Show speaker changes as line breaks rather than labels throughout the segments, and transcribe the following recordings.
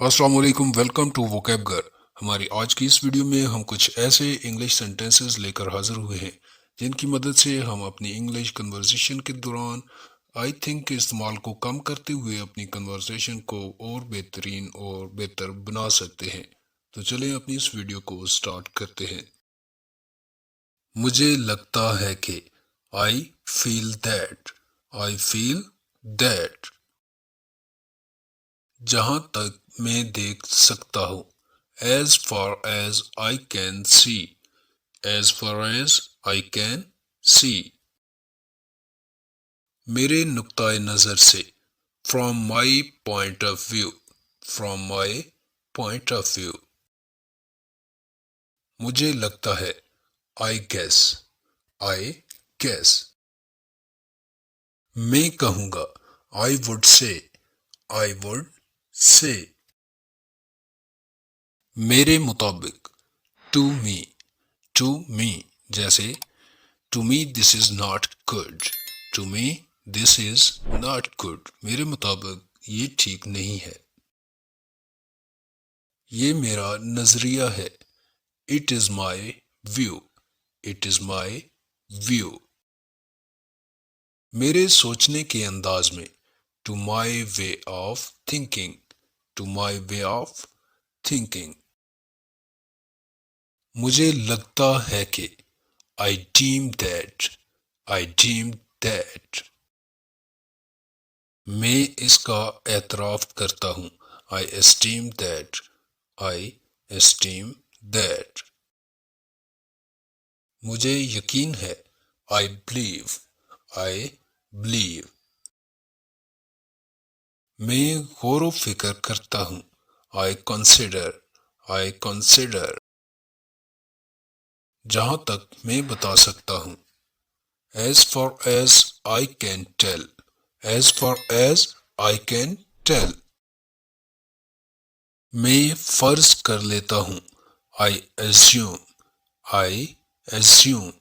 अस्सलाम वालेकुम, welcome to वोकैबगर। हमारी आज की इस वीडियो में हम कुछ ऐसे इंग्लिश सेंटेंसेस लेकर हाजिर हुए हैं जिनकी मदद से हम अपनी इंग्लिश कन्वर्सेशन के दौरान आई थिंक के इस्तेमाल को कम करते हुए अपनी कन्वर्सेशन को और बेहतरीन और बेहतर बना सकते हैं। तो चलें अपनी इस वीडियो को स्टार्ट करते हैं। मुझे लगता है कि I feel that. I feel that. जहां तक मैं देख सकता हूँ। As far as I can see. As far as I can see. मेरे नुक्ताए नज़र से। From my point of view. From my point of view. मुझे लगता है। I guess. I guess. मैं कहूँगा। I would say. I would say. मेरे मुताबिक। To me. To me. जैसे To me this is not good. To me this is not good. मेरे मुताबिक ये ठीक नहीं है। ये मेरा नजरिया है। It is my view. It is my view. मेरे सोचने के अंदाज में। To my way of thinking. To my way of thinking. मुझे लगता है कि I deem that. I deem that. मैं इसका एतराफ़ करता हूँ। I esteem that. I esteem that. मुझे यकीन है। I believe. I believe. मैं गौर व फिक्र करता हूँ। I consider. I consider. जहाँ तक मैं बता सकता हूँ। As far as I can tell. As far as I can tell. मैं फर्ज कर लेता हूँ। I assume. I assume.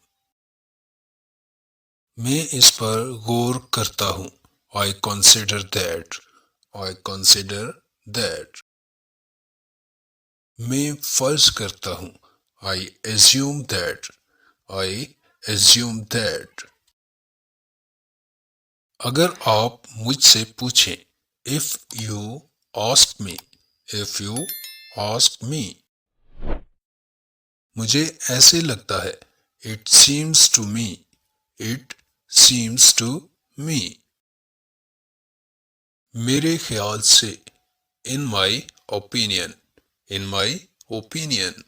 मैं इस पर गौर करता हूँ। I consider that. I consider that. मैं फर्ज करता हूँ। I assume that. I assume that. अगर आप मुझसे पूछें। If you ask me. If you ask me. मुझे ऐसे लगता है। It seems to me. It seems to me. मेरे ख्याल से। In my opinion. In my opinion.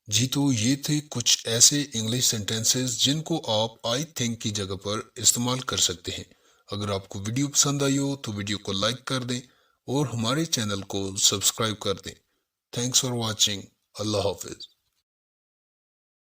जी तो ये थे कुछ ऐसे इंग्लिश सेंटेंसेस जिनको आप आई थिंक की जगह पर इस्तेमाल कर सकते हैं। अगर आपको वीडियो पसंद आई हो तो वीडियो को लाइक कर दें और हमारे चैनल को सब्सक्राइब कर दें। Thanks for watching. Allah Hafiz.